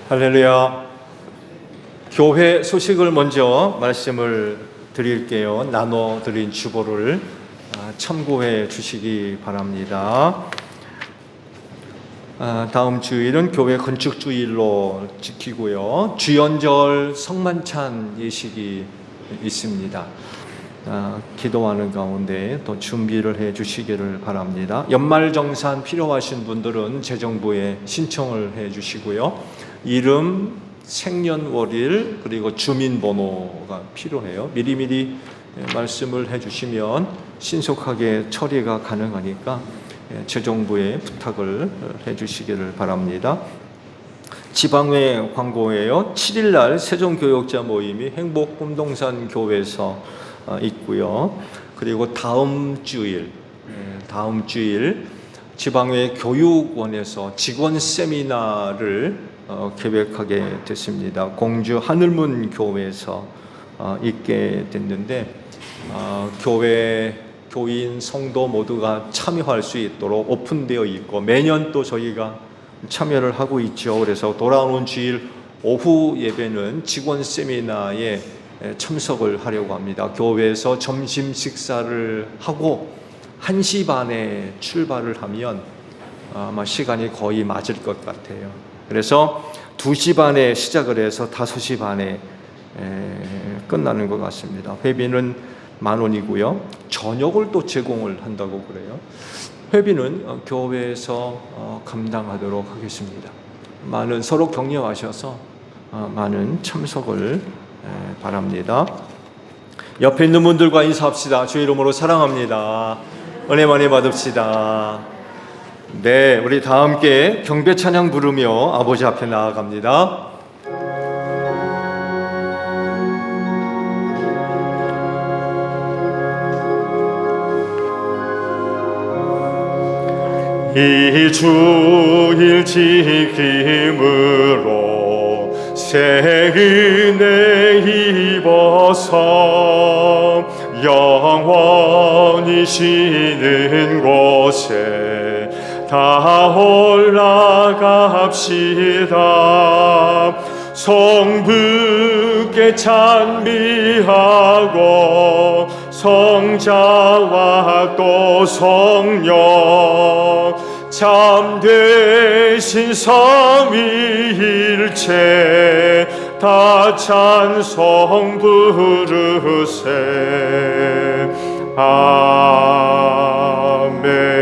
할렐루야. 교회 소식을 먼저 말씀을 드릴게요. 나눠드린 주보를 참고해 주시기 바랍니다. 다음 주일은 교회 건축주일로 지키고요. 주연절 성만찬 예식이 있습니다. 기도하는 가운데 또 준비를 해 주시기를 바랍니다. 연말정산 필요하신 분들은 재정부에 신청을 해 주시고요. 이름, 생년월일 그리고 주민번호가 필요해요. 미리미리 말씀을 해 주시면 신속하게 처리가 가능하니까 재정부에 부탁을 해 주시기를 바랍니다. 지방회 광고예요. 7일날 세종교역자 모임이 행복꿈동산 교회에서 있고요. 그리고 다음 주일 지방회 교육원에서 직원 세미나를 계획하게 됐습니다. 공주 하늘문 교회에서 있게 됐는데 교회 교인 성도 모두가 참여할 수 있도록 오픈되어 있고 매년 또 저희가 참여를 하고 있죠. 그래서 돌아오는 주일 오후 예배는 직원 세미나에 참석을 하려고 합니다. 교회에서 점심 식사를 하고 1시 반에 출발을 하면 아마 시간이 거의 맞을 것 같아요. 그래서 2시 반에 시작을 해서 5시 반에 끝나는 것 같습니다. 회비는 10,000원이고요. 저녁을 또 제공을 한다고 그래요. 회비는 교회에서 감당하도록 하겠습니다. 서로 격려하셔서 많은 참석을 바랍니다. 옆에 있는 분들과 인사합시다. 주의 이름으로 사랑합니다. 은혜 많이 받읍시다. 네, 우리 다 함께 경배 찬양 부르며 아버지 앞에 나아갑니다. 이 주일 지킴으로 새 은혜 입어서 영원히 쉬는 곳에 다 올라갑시다. 성부께 찬미하고 성자와 또 성령 참되신 삼위일체 다 찬송 부르세. 아멘.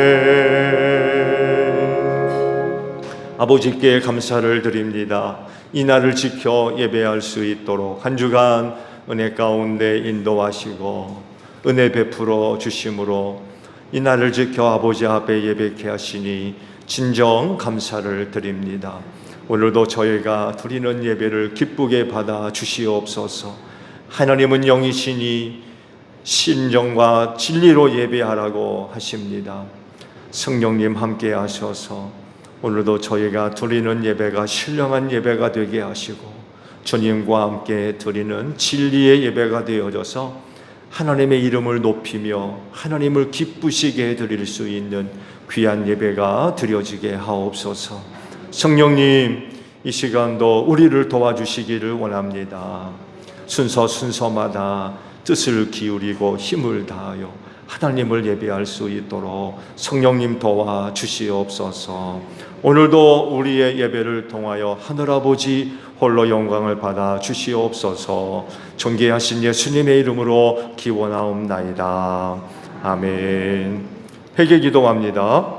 아버지께 감사를 드립니다. 이 날을 지켜 예배할 수 있도록 한 주간 은혜 가운데 인도하시고 은혜 베풀어 주심으로 이 날을 지켜 아버지 앞에 예배케 하시니 진정 감사를 드립니다. 오늘도 저희가 드리는 예배를 기쁘게 받아 주시옵소서. 하나님은 영이시니 신정과 진리로 예배하라고 하십니다. 성령님 함께 하셔서 오늘도 저희가 드리는 예배가 신령한 예배가 되게 하시고 주님과 함께 드리는 진리의 예배가 되어져서 하나님의 이름을 높이며 하나님을 기쁘시게 드릴 수 있는 귀한 예배가 드려지게 하옵소서. 성령님, 이 시간도 우리를 도와주시기를 원합니다. 순서마다 뜻을 기울이고 힘을 다하여 하나님을 예배할 수 있도록 성령님 도와주시옵소서. 오늘도 우리의 예배를 통하여 하늘아버지 홀로 영광을 받아 주시옵소서. 존귀하신 예수님의 이름으로 기원하옵나이다. 아멘. 회개 기도합니다.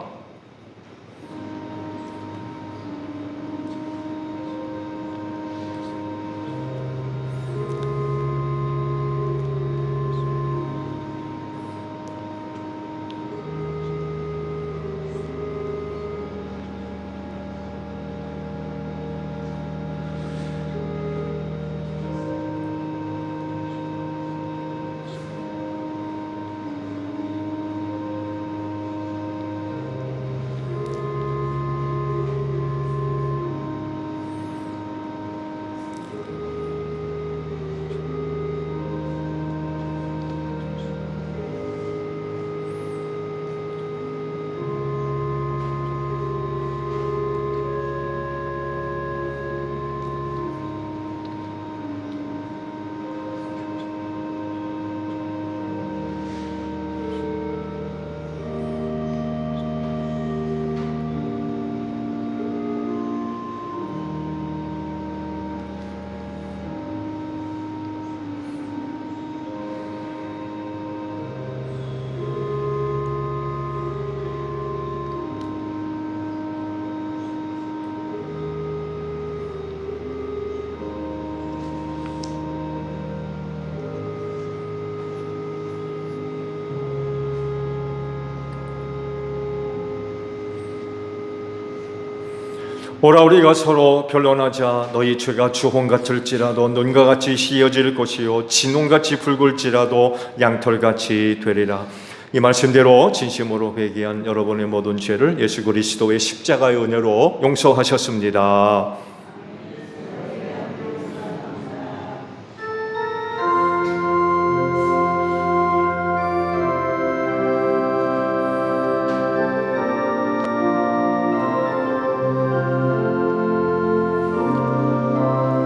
오라 우리가 서로 변론하자. 너희 죄가 주홍 같을지라도 눈과 같이 휘어질 것이요 진홍같이 붉을지라도 양털같이 되리라. 이 말씀대로 진심으로 회개한 여러분의 모든 죄를 예수 그리스도의 십자가의 은혜로 용서하셨습니다.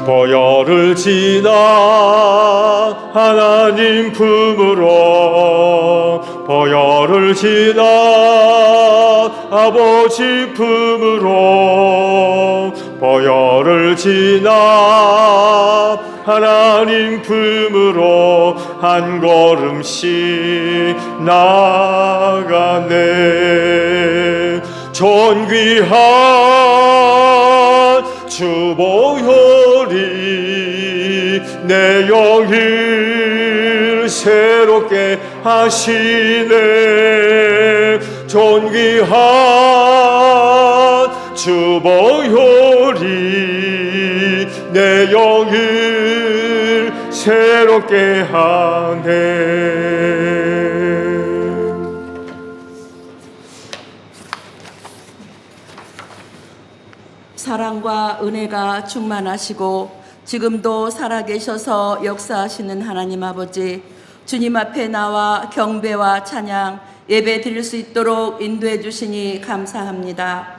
보혈을 지나 하나님 품으로 보혈을 지나 아버지 품으로 보혈을 지나 하나님 품으로 한 걸음씩 나가네. 존귀한 주보혈이 내 영을 새롭게 하시네. 존귀한 주보혈이 내 영을 새롭게 하네. 사랑과 은혜가 충만하시고 지금도 살아계셔서 역사하시는 하나님 아버지, 주님 앞에 나와 경배와 찬양, 예배 드릴 수 있도록 인도해 주시니 감사합니다.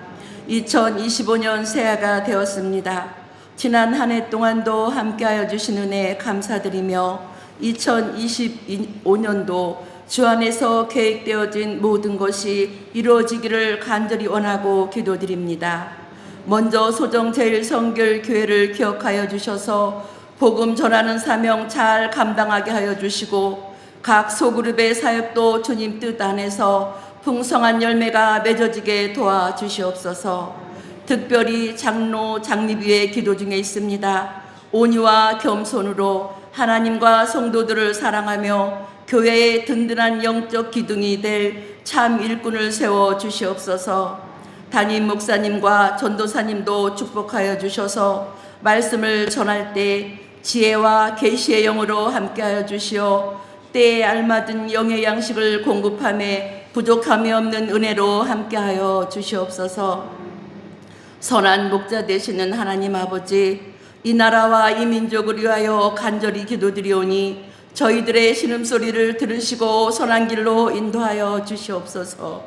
2025년 새해가 되었습니다. 지난 한 해 동안도 함께하여 주신 은혜 감사드리며 2025년도 주 안에서 계획되어진 모든 것이 이루어지기를 간절히 원하고 기도드립니다. 먼저 소정제일성결교회를 기억하여 주셔서 복음 전하는 사명 잘 감당하게 하여 주시고 각 소그룹의 사역도 주님 뜻 안에서 풍성한 열매가 맺어지게 도와주시옵소서. 특별히 장로, 장립위의 기도 중에 있습니다. 온유와 겸손으로 하나님과 성도들을 사랑하며 교회의 든든한 영적 기둥이 될 참 일꾼을 세워 주시옵소서. 담임 목사님과 전도사님도 축복하여 주셔서 말씀을 전할 때 지혜와 계시의 영으로 함께하여 주시어 때에 알맞은 영의 양식을 공급하며 부족함이 없는 은혜로 함께하여 주시옵소서. 선한 목자 되시는 하나님 아버지, 이 나라와 이 민족을 위하여 간절히 기도드리오니 저희들의 신음소리를 들으시고 선한 길로 인도하여 주시옵소서.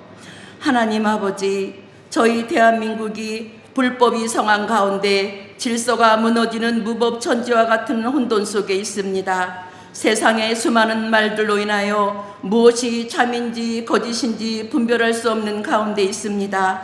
하나님 아버지, 저희 대한민국이 불법이 성한 가운데 질서가 무너지는 무법천지와 같은 혼돈 속에 있습니다. 세상의 수많은 말들로 인하여 무엇이 참인지 거짓인지 분별할 수 없는 가운데 있습니다.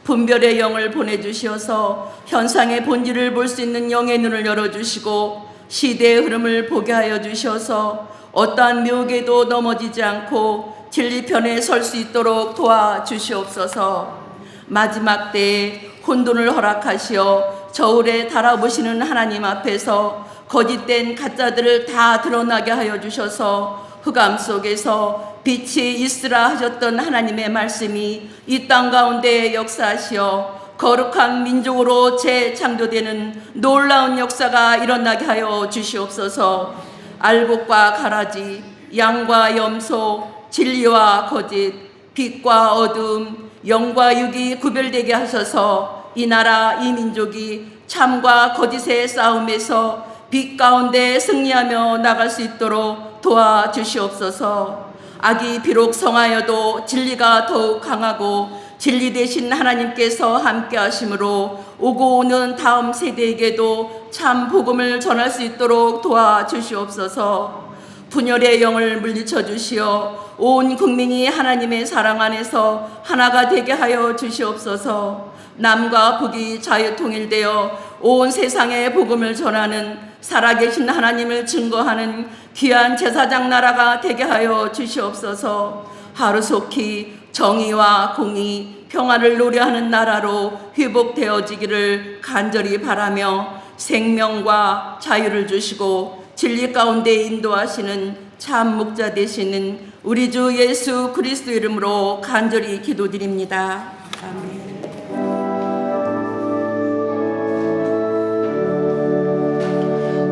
분별의 영을 보내주시어서 현상의 본질을 볼 수 있는 영의 눈을 열어주시고 시대의 흐름을 보게 하여 주셔서 어떠한 묘계도 넘어지지 않고 진리편에 설 수 있도록 도와주시옵소서. 마지막 때에 혼돈을 허락하시어 저울에 달아보시는 하나님 앞에서 거짓된 가짜들을 다 드러나게 하여 주셔서 흑암 속에서 빛이 있으라 하셨던 하나님의 말씀이 이 땅 가운데 역사하시어 거룩한 민족으로 재창조되는 놀라운 역사가 일어나게 하여 주시옵소서. 알곡과 가라지, 양과 염소, 진리와 거짓, 빛과 어둠, 영과 육이 구별되게 하셔서 이 나라 이 민족이 참과 거짓의 싸움에서 빛 가운데 승리하며 나갈 수 있도록 도와주시옵소서. 악이 비록 성하여도 진리가 더욱 강하고 진리 되신 하나님께서 함께 하심으로 오고 오는 다음 세대에게도 참 복음을 전할 수 있도록 도와주시옵소서. 분열의 영을 물리쳐 주시어 온 국민이 하나님의 사랑 안에서 하나가 되게 하여 주시옵소서. 남과 북이 자유통일되어 온 세상에 복음을 전하는 살아계신 하나님을 증거하는 귀한 제사장 나라가 되게 하여 주시옵소서. 하루속히 정의와 공의, 평화를 노래하는 나라로 회복되어지기를 간절히 바라며 생명과 자유를 주시고 진리 가운데 인도하시는 참 목자 되시는 우리 주 예수 그리스도 이름으로 간절히 기도드립니다. 아멘.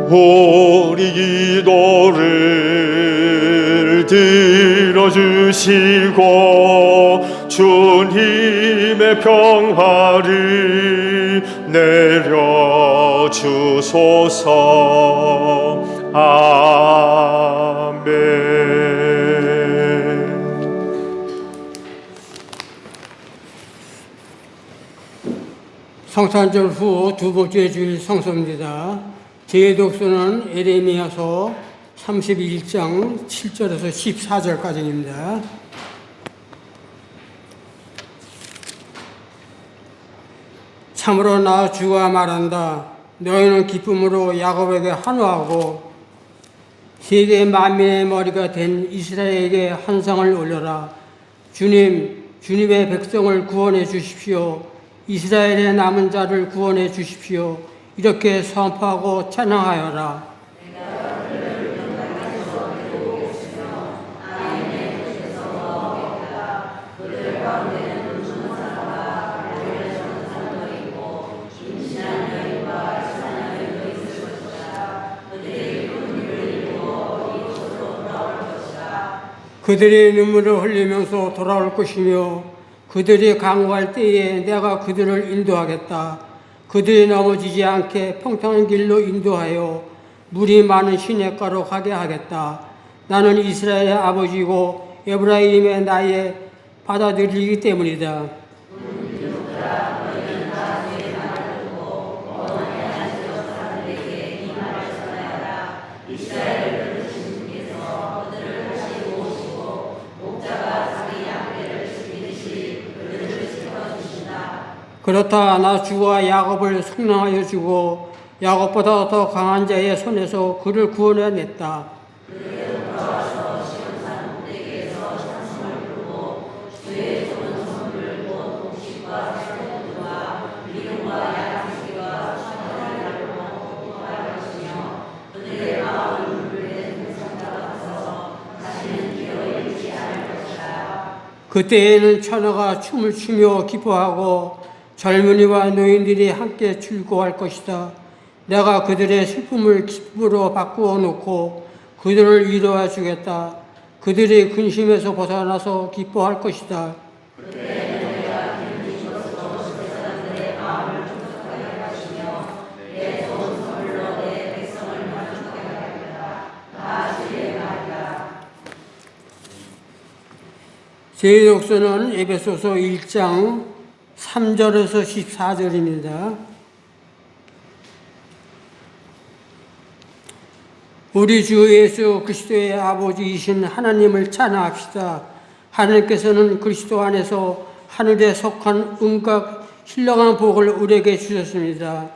우리 기도를 들어주시고 주님의 평화를 내려주소서. 아멘. 성탄절 후 두 번째 주일 성서입니다. 제독서는 에레미야서 31장 7절에서 14절까지입니다. 참으로 나 주가 말한다. 너희는 기쁨으로 야곱에게 환호하고 세계 만민의 머리가 된 이스라엘에게 한상을 올려라. 주님의 백성을 구원해 주십시오. 이스라엘의 남은 자를 구원해 주십시오. 이렇게 선포하고 찬양하여라. 그들이 눈물을 흘리면서 돌아올 것이며 그들이 강구할 때에 내가 그들을 인도하겠다. 그들이 넘어지지 않게 평탄한 길로 인도하여 물이 많은 시냇가로 가게 하겠다. 나는 이스라엘의 아버지고 에브라임의 나의 받아들이기 때문이다. 그렇다. 나 주가 야곱을 성령하여 주고 야곱보다 더 강한 자의 손에서 그를 구원해냈다. 그때에는 천하가 춤을 추며 기뻐하고 젊은이와 노인들이 함께 즐거워할 것이다. 내가 그들의 슬픔을 기쁨으로 바꾸어 놓고 그들을 위로해 주겠다. 그들이 근심에서 벗어나서 기뻐할 것이다. 제1독서는 에베소서 1장 3절에서 14절입니다. 우리 주 예수 그리스도의 아버지이신 하나님을 찬양합시다. 하나님께서는 그리스도 안에서 하늘에 속한 은각 신령한 복을 우리에게 주셨습니다.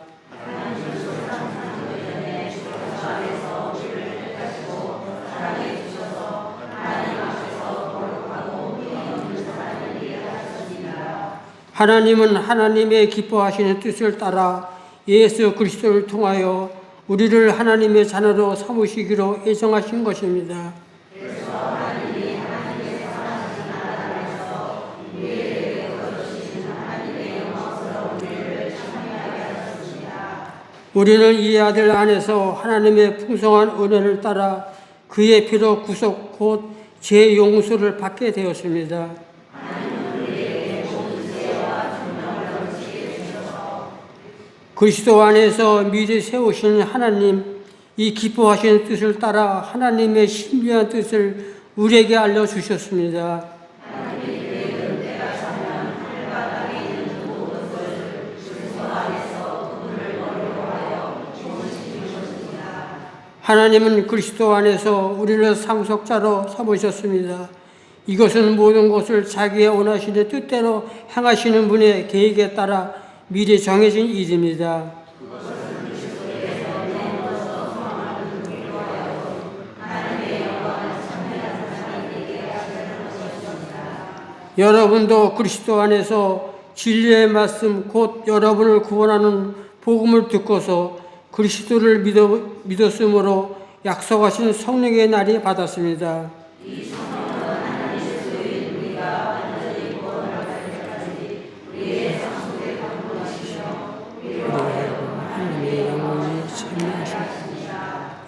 하나님은 하나님의 기뻐하시는 뜻을 따라 예수 그리스도를 통하여 우리를 하나님의 자녀로 삼으시기로 예정하신 것입니다. 우리는 이 아들 안에서 하나님의 풍성한 은혜를 따라 그의 피로 구속 곧 죄용서를 받게 되었습니다. 그리스도 안에서 미리 세우신 하나님, 이 기뻐하시는 뜻을 따라 하나님의 신비한 뜻을 우리에게 알려주셨습니다. 하나님은 그리스도 안에서 우리를 상속자로 삼으셨습니다. 이것은 모든 것을 자기의 원하시는 뜻대로 행하시는 분의 계획에 따라 미리 정해진 일입니다. 여러분도 그리스도 안에서 진리의 말씀 곧 여러분을 구원하는 복음을 듣고서 그리스도를 믿었으므로 약속하신 성령의 날이 받았습니다.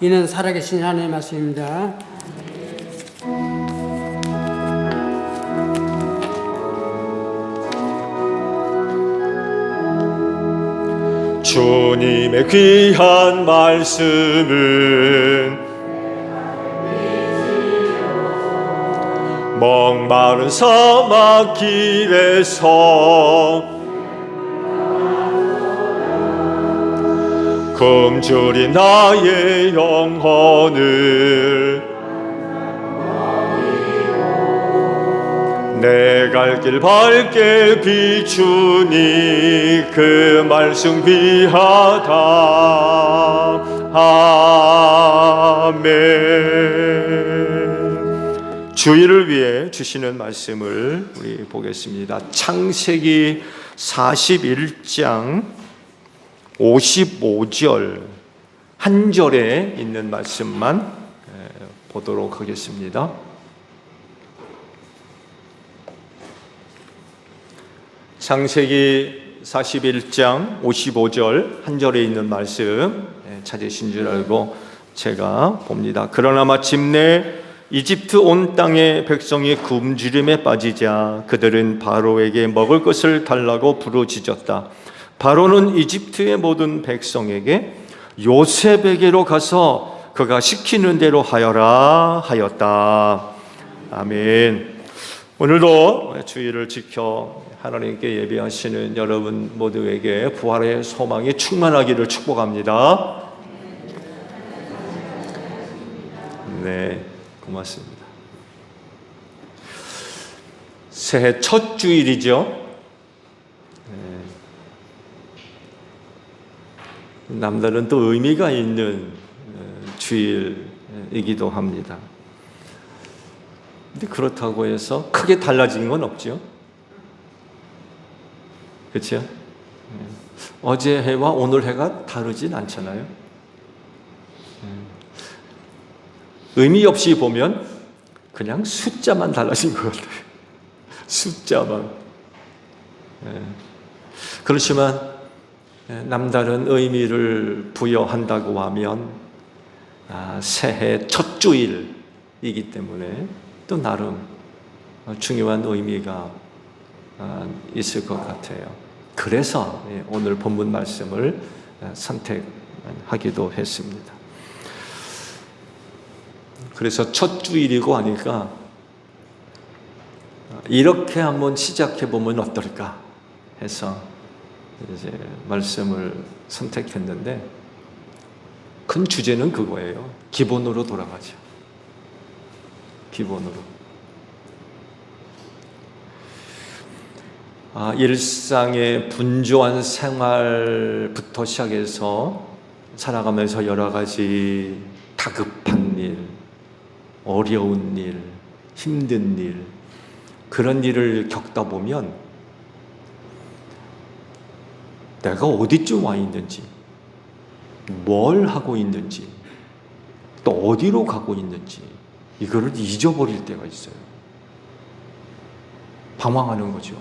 이는 살아계신 하나님의 말씀입니다. 주님의 귀한 말씀은 목마른 사막 길에서 굶주린 나의 영혼을 내 갈 길 밝게 비추니 그 말씀 귀하다. 아멘. 주의를 위해 주시는 말씀을 우리 보겠습니다. 창세기 41장 55절 한 절에 있는 말씀만 보도록 하겠습니다. 창세기 41장 55절 한 절에 있는 말씀 찾으신 줄 알고 제가 봅니다. 그러나 마침내 이집트 온 땅의 백성이 굶주림에 빠지자 그들은 바로에게 먹을 것을 달라고 부르짖었다. 바로는 이집트의 모든 백성에게 요셉에게로 가서 그가 시키는 대로 하여라 하였다. 아멘. 오늘도 주의를 지켜 하나님께 예배하시는 여러분 모두에게 부활의 소망이 충만하기를 축복합니다. 네, 고맙습니다. 새해 첫 주일이죠. 남다른 또 의미가 있는 주일이기도 합니다. 근데 그렇다고 해서 크게 달라진 건 없죠. 그렇죠? 어제 해와 오늘 해가 다르진 않잖아요. 의미 없이 보면 그냥 숫자만 달라진 것 같아요. 숫자만. 그렇지만 남다른 의미를 부여한다고 하면 새해 첫 주일이기 때문에 또 나름 중요한 의미가 있을 것 같아요. 그래서 오늘 본문 말씀을 선택하기도 했습니다. 그래서 첫 주일이고 하니까 이렇게 한번 시작해 보면 어떨까 해서 이제 말씀을 선택했는데 큰 주제는 그거예요. 기본으로 돌아가죠. 기본으로. 일상의 분주한 생활부터 시작해서 살아가면서 여러 가지 다급한 일, 어려운 일, 힘든 일, 그런 일을 겪다 보면 내가 어디쯤 와 있는지, 뭘 하고 있는지, 또 어디로 가고 있는지 이거를 잊어버릴 때가 있어요. 방황하는 거죠.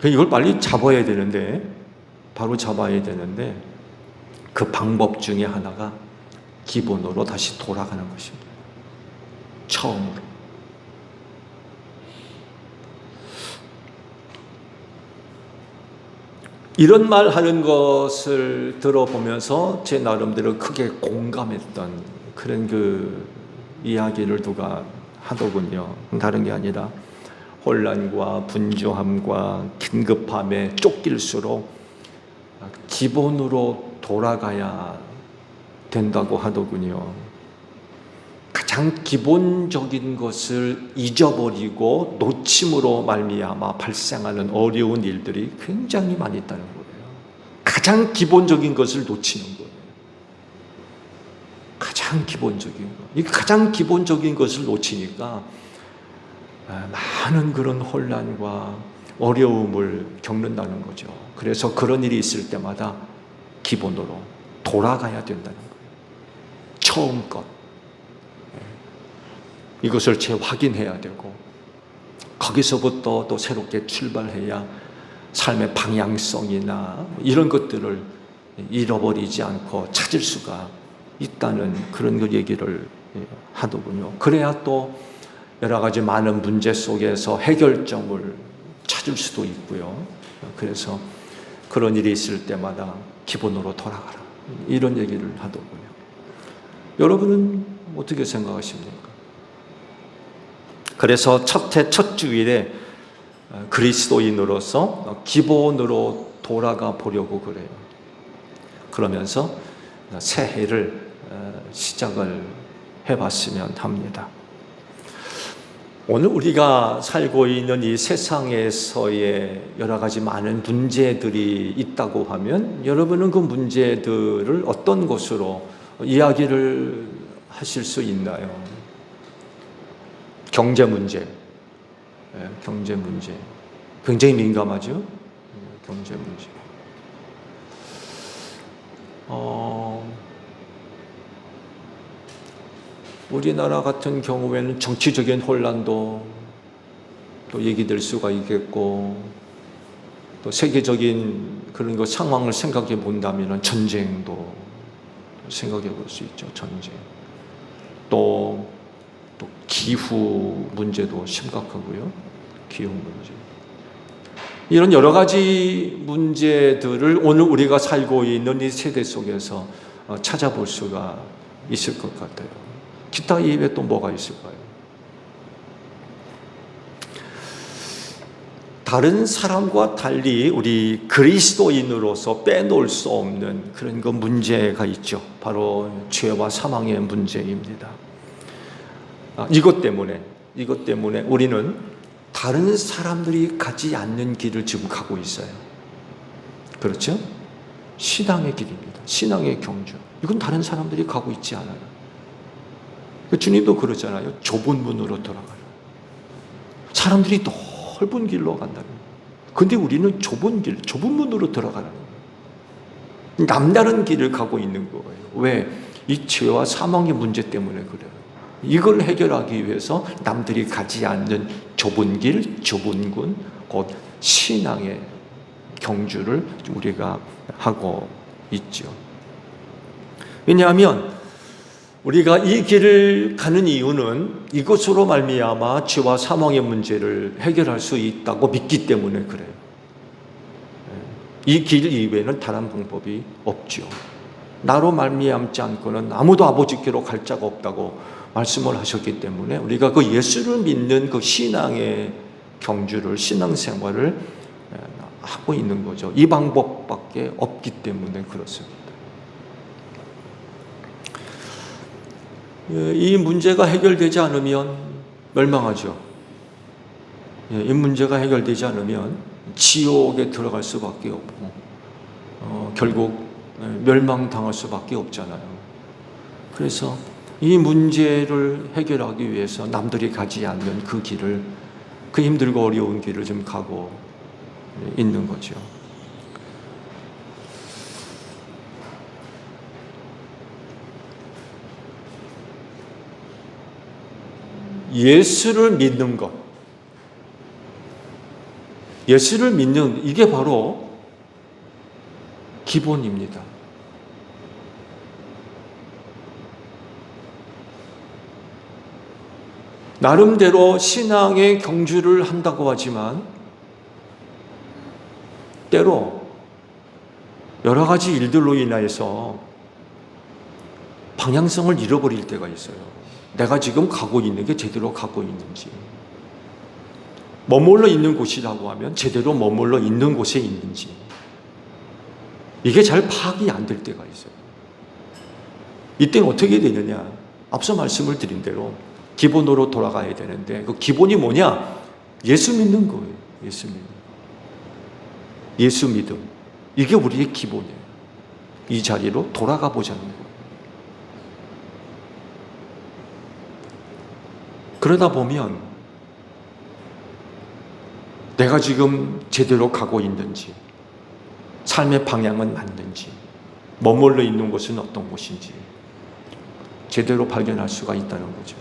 이걸 빨리 잡아야 되는데, 바로 잡아야 되는데 그 방법 중에 하나가 기본으로 다시 돌아가는 것입니다. 처음으로. 이런 말 하는 것을 들어보면서 제 나름대로 크게 공감했던 그런 그 이야기를 누가 하더군요. 다른 게 아니라 혼란과 분주함과 긴급함에 쫓길수록 기본으로 돌아가야 된다고 하더군요. 가장 기본적인 것을 잊어버리고 놓침으로 말미암아 발생하는 어려운 일들이 굉장히 많이 있다는 거예요. 가장 기본적인 것을 놓치는 거예요. 가장 기본적인 것. 이 가장 기본적인 것을 놓치니까 많은 그런 혼란과 어려움을 겪는다는 거죠. 그래서 그런 일이 있을 때마다 기본으로 돌아가야 된다는 거예요. 처음 것. 이것을 재확인해야 되고 거기서부터 또 새롭게 출발해야 삶의 방향성이나 이런 것들을 잃어버리지 않고 찾을 수가 있다는 그런 그 얘기를 하더군요. 그래야 또 여러 가지 많은 문제 속에서 해결점을 찾을 수도 있고요. 그래서 그런 일이 있을 때마다 기본으로 돌아가라, 이런 얘기를 하더군요. 여러분은 어떻게 생각하십니까? 그래서 첫 주일에 그리스도인으로서 기본으로 돌아가 보려고 그래요. 그러면서 새해를 시작을 해봤으면 합니다. 오늘 우리가 살고 있는 이 세상에서의 여러 가지 많은 문제들이 있다고 하면 여러분은 그 문제들을 어떤 것으로 이야기를 하실 수 있나요? 경제 문제, 경제 문제 굉장히 민감하죠. 경제 문제. 우리나라 같은 경우에는 정치적인 혼란도 또 얘기될 수가 있겠고, 또 세계적인 그런 거 상황을 생각해 본다면 전쟁도 생각해 볼 수 있죠. 전쟁. 또 기후 문제도 심각하고요. 기후 문제. 이런 여러 가지 문제들을 오늘 우리가 살고 있는 이 세대 속에서 찾아볼 수가 있을 것 같아요. 기타 이외에 또 뭐가 있을까요? 다른 사람과 달리 우리 그리스도인으로서 빼놓을 수 없는 그런 그 문제가 있죠. 바로 죄와 사망의 문제입니다. 이것 때문에 우리는 다른 사람들이 가지 않는 길을 지금 가고 있어요. 그렇죠? 신앙의 길입니다. 신앙의 경주. 이건 다른 사람들이 가고 있지 않아요. 주님도 그러잖아요. 좁은 문으로 돌아가라. 사람들이 넓은 길로 간다는 거예요. 근데 우리는 좁은 문으로 들어가라는 거예요. 남다른 길을 가고 있는 거예요. 왜? 이 죄와 사망의 문제 때문에 그래요. 이걸 해결하기 위해서 남들이 가지 않는 좁은 길, 좁은 군, 곧 신앙의 경주를 우리가 하고 있죠. 왜냐하면 우리가 이 길을 가는 이유는 이것으로 말미암아 죄와 사망의 문제를 해결할 수 있다고 믿기 때문에 그래요. 이 길 이외에는 다른 방법이 없죠. 나로 말미암지 않고는 아무도 아버지께로 갈 자가 없다고 말씀을 하셨기 때문에 우리가 그 예수를 믿는 그 신앙의 경주를, 신앙생활을 하고 있는 거죠. 이 방법밖에 없기 때문에 그렇습니다. 이 문제가 해결되지 않으면 멸망하죠. 이 문제가 해결되지 않으면 지옥에 들어갈 수밖에 없고 결국 멸망당할 수밖에 없잖아요. 그래서 이 문제를 해결하기 위해서 남들이 가지 않는 그 길을, 그 힘들고 어려운 길을 좀 가고 있는 거죠. 예수를 믿는 것, 예수를 믿는 이게 바로 기본입니다. 나름대로 신앙의 경주를 한다고 하지만 때로 여러 가지 일들로 인하여서 방향성을 잃어버릴 때가 있어요. 내가 지금 가고 있는 게 제대로 가고 있는지, 머물러 있는 곳이라고 하면 제대로 머물러 있는 곳에 있는지, 이게 잘 파악이 안 될 때가 있어요. 이때는 어떻게 되느냐? 앞서 말씀을 드린 대로 기본으로 돌아가야 되는데, 그 기본이 뭐냐? 예수 믿는 거예요. 예수 믿는. 예수 믿음. 이게 우리의 기본이에요. 이 자리로 돌아가 보자는 거예요. 그러다 보면 내가 지금 제대로 가고 있는지, 삶의 방향은 맞는지, 머물러 있는 곳은 어떤 곳인지 제대로 발견할 수가 있다는 거죠.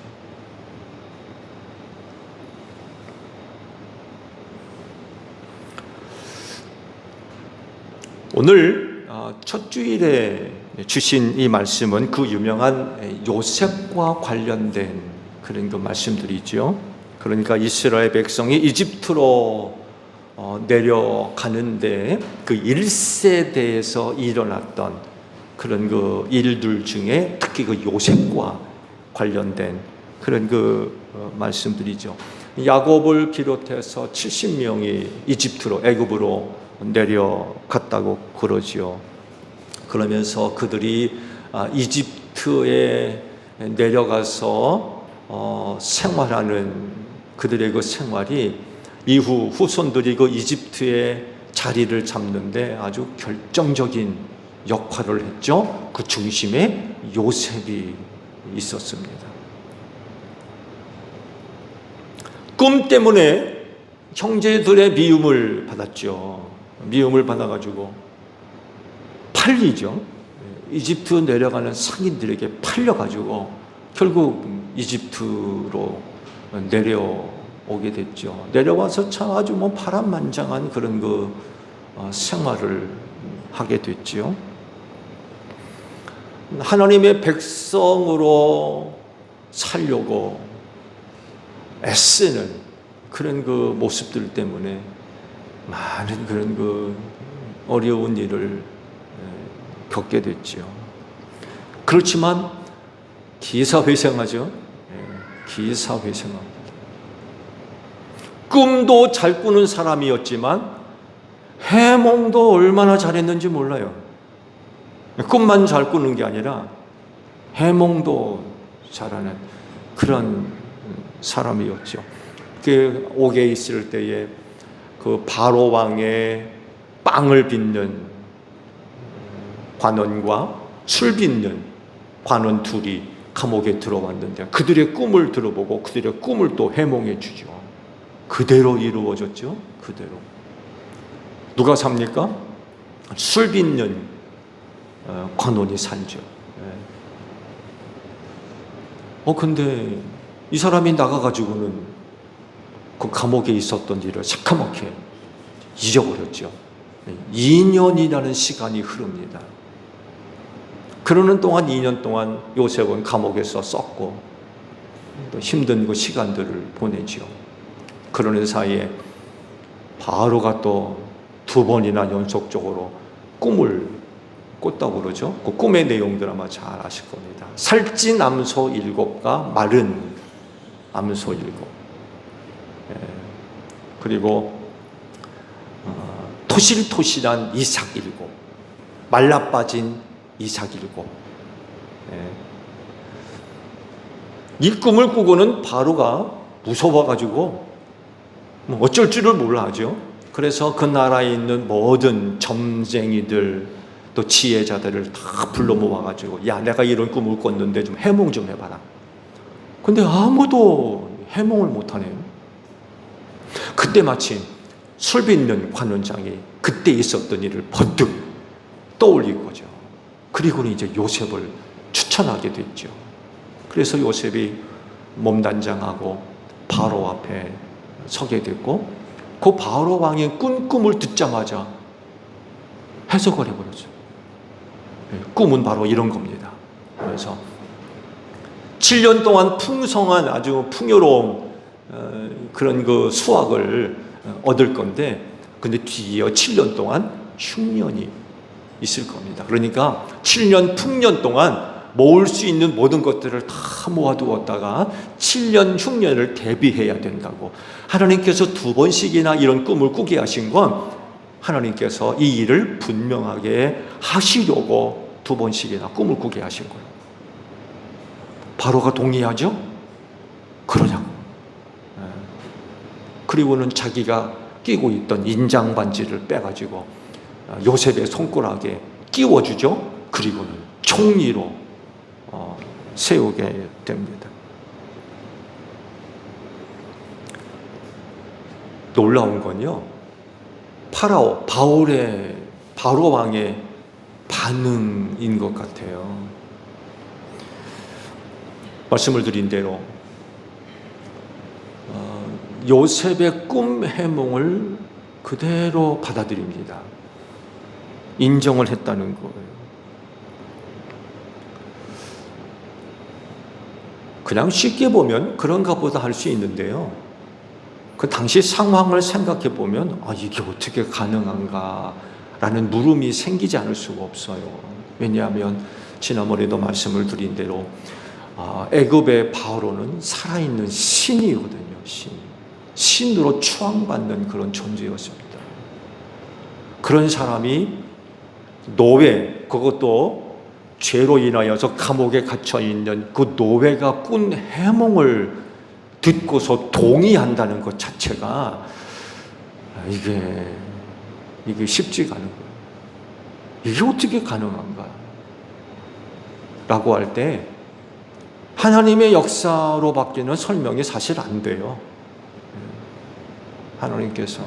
오늘 첫 주일에 주신 이 말씀은 그 유명한 요셉과 관련된 그런 그 말씀들이죠. 그러니까 이스라엘 백성이 이집트로 내려가는데 그 1세대에서 일어났던 그런 그 일들 중에 특히 그 요셉과 관련된 그런 그 말씀들이죠. 야곱을 비롯해서 70명이 이집트로 애굽으로 내려갔다고 그러지요. 그러면서 그들이 이집트에 내려가서 생활하는 그들의 그 생활이 이후 후손들이 그 이집트의 자리를 잡는데 아주 결정적인 역할을 했죠. 그 중심에 요셉이 있었습니다. 꿈 때문에 형제들의 미움을 받았죠. 미움을 받아가지고 팔리죠. 이집트 내려가는 상인들에게 팔려가지고 결국 이집트로 내려오게 됐죠. 내려와서 참 아주 뭐 파란만장한 그런 그 생활을 하게 됐죠. 하나님의 백성으로 살려고 애쓰는 그런 그 모습들 때문에 많은 그런 그 어려운 일을 겪게 됐죠. 그렇지만 기사회생하죠. 기사회생합니다. 꿈도 잘 꾸는 사람이었지만 해몽도 얼마나 잘했는지 몰라요. 꿈만 잘 꾸는 게 아니라 해몽도 잘하는 그런 사람이었죠. 그 옥에 있을 때에 그 바로 왕의 빵을 빚는 관원과 술 빚는 관원 둘이 감옥에 들어왔는데 그들의 꿈을 들어보고 그들의 꿈을 또 해몽해 주죠. 그대로 이루어졌죠. 그대로. 누가 삽니까? 술 빚는 관원이 살죠. 근데 이 사람이 나가가지고는 그 감옥에 있었던 일을 새카맣게 잊어버렸죠. 2년이라는 시간이 흐릅니다. 그러는 동안 2년 동안 요셉은 감옥에서 썩고 또 힘든 그 시간들을 보내죠. 그러는 사이에 바로가 또 2번이나 연속적으로 꿈을 꿨다고 그러죠. 그 꿈의 내용들 아마 잘 아실 겁니다. 살찐 암소 7과 마른 암소 7. 그리고 토실토실한 이삭 7, 말라빠진 이삭 7. 이 꿈을 꾸고는 바로가 무서워가지고 어쩔 줄을 몰라 하죠. 그래서 그 나라에 있는 모든 점쟁이들 또 지혜자들을 다 불러 모아가지고 야, 내가 이런 꿈을 꿨는데 좀 해몽 좀 해봐라. 근데 아무도 해몽을 못하네요. 그때 마침 술 빚는 관원장이 그때 있었던 일을 번뜩 떠올린 거죠. 그리고는 이제 요셉을 추천하게 됐죠. 그래서 요셉이 몸단장하고 바로 앞에 서게 됐고 그 바로 왕의 꾼 꿈을 듣자마자 해석을 해버렸죠. 꿈은 바로 이런 겁니다. 그래서 7년 동안 풍성한 아주 풍요로운 그런 그 수확을 얻을 건데 근데 뒤이어 7년 동안 흉년이 있을 겁니다. 그러니까 7년 풍년 동안 모을 수 있는 모든 것들을 다 모아두었다가 7년 흉년을 대비해야 된다고 하나님께서 2번씩이나 이런 꿈을 꾸게 하신 건 하나님께서 이 일을 분명하게 하시려고 2번씩이나 꿈을 꾸게 하신 거예요. 바로가 동의하죠? 그러냐고. 그리고는 자기가 끼고 있던 인장 반지를 빼가지고 요셉의 손가락에 끼워주죠. 그리고는 총리로 세우게 됩니다. 놀라운 건요, 바로 왕의 반응인 것 같아요. 말씀을 드린 대로 요셉의 꿈 해몽을 그대로 받아들입니다. 인정을 했다는 거예요. 그냥 쉽게 보면 그런가 보다 할 수 있는데요. 그 당시 상황을 생각해 보면 이게 어떻게 가능한가 라는 물음이 생기지 않을 수가 없어요. 왜냐하면 지난번에도 말씀을 드린 대로 애굽의 바로는 살아있는 신이거든요. 신으로 추앙받는 그런 존재였습니다. 그런 사람이 노예, 그것도 죄로 인하여서 감옥에 갇혀있는 그 노예가 꾼 해몽을 듣고서 동의한다는 것 자체가 이게 쉽지가 않은 거예요. 이게 어떻게 가능한가? 라고 할 때 하나님의 역사로밖에는 설명이 사실 안 돼요. 하나님께서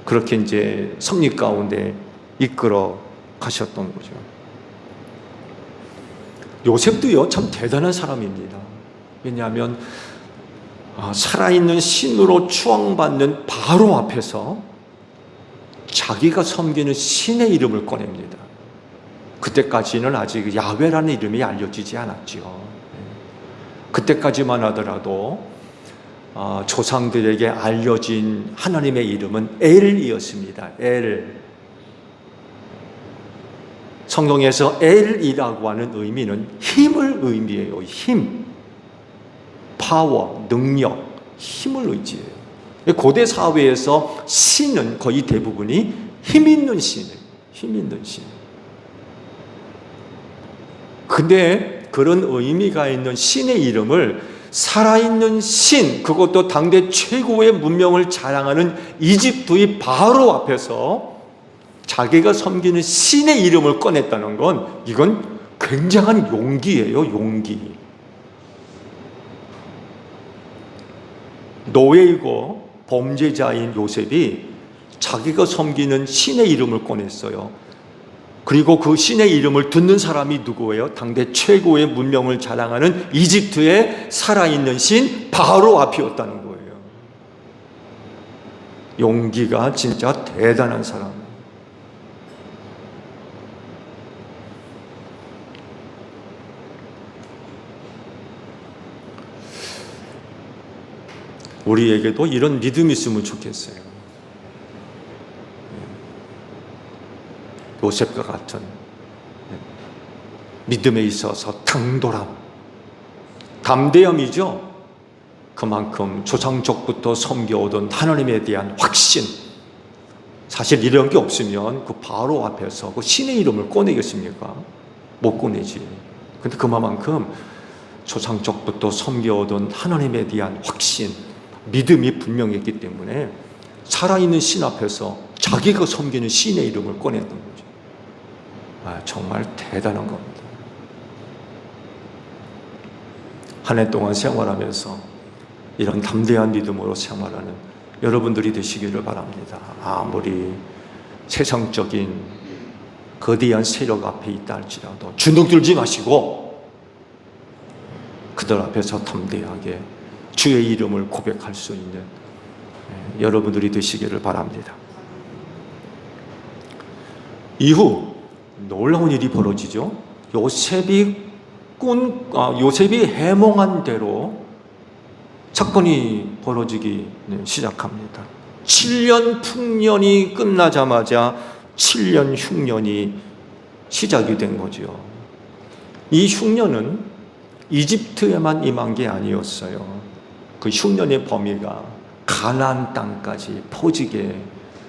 그렇게 이제 섭리 가운데 이끌어 가셨던 거죠. 요셉도요, 참 대단한 사람입니다. 왜냐하면 살아있는 신으로 추앙받는 바로 앞에서 자기가 섬기는 신의 이름을 꺼냅니다. 그때까지는 아직 야훼라는 이름이 알려지지 않았죠. 그때까지만 하더라도 조상들에게 알려진 하나님의 이름은 엘이었습니다. 엘. 성경에서 엘이라고 하는 의미는 힘을 의미해요. 힘, 파워, 능력, 힘을 의지해요. 고대 사회에서 신은 거의 대부분이 힘 있는 신이에요. 힘 있는 신. 근데 그런 의미가 있는 신의 이름을 살아있는 신, 그것도 당대 최고의 문명을 자랑하는 이집트의 바로 앞에서 자기가 섬기는 신의 이름을 꺼냈다는 건 이건 굉장한 용기예요. 용기. 노예이고 범죄자인 요셉이 자기가 섬기는 신의 이름을 꺼냈어요. 그리고 그 신의 이름을 듣는 사람이 누구예요? 당대 최고의 문명을 자랑하는 이집트의 살아있는 신 바로 앞이었다는 거예요. 용기가 진짜 대단한 사람. 우리에게도 이런 믿음이 있으면 좋겠어요. 요셉과 같은 믿음에 있어서 당돌함, 담대함이죠. 그만큼 조상적부터 섬겨오던 하나님에 대한 확신. 사실 이런 게 없으면 그 바로 앞에서 그 신의 이름을 꺼내겠습니까? 못 꺼내지. 근데 그만큼 조상적부터 섬겨오던 하나님에 대한 확신, 믿음이 분명했기 때문에 살아있는 신 앞에서 자기가 섬기는 신의 이름을 꺼냈던 거죠. 정말 대단한 겁니다. 한 해 동안 생활하면서 이런 담대한 믿음으로 생활하는 여러분들이 되시기를 바랍니다. 아무리 세상적인 거대한 세력 앞에 있다 할지라도 주눅 들지 마시고 그들 앞에서 담대하게 주의 이름을 고백할 수 있는 여러분들이 되시기를 바랍니다. 이후 놀라운 일이 벌어지죠. 요셉이 해몽한 대로 사건이 벌어지기 시작합니다. 7년 풍년이 끝나자마자 7년 흉년이 시작이 된 거죠. 이 흉년은 이집트에만 임한 게 아니었어요. 그 흉년의 범위가 가나안 땅까지 퍼지게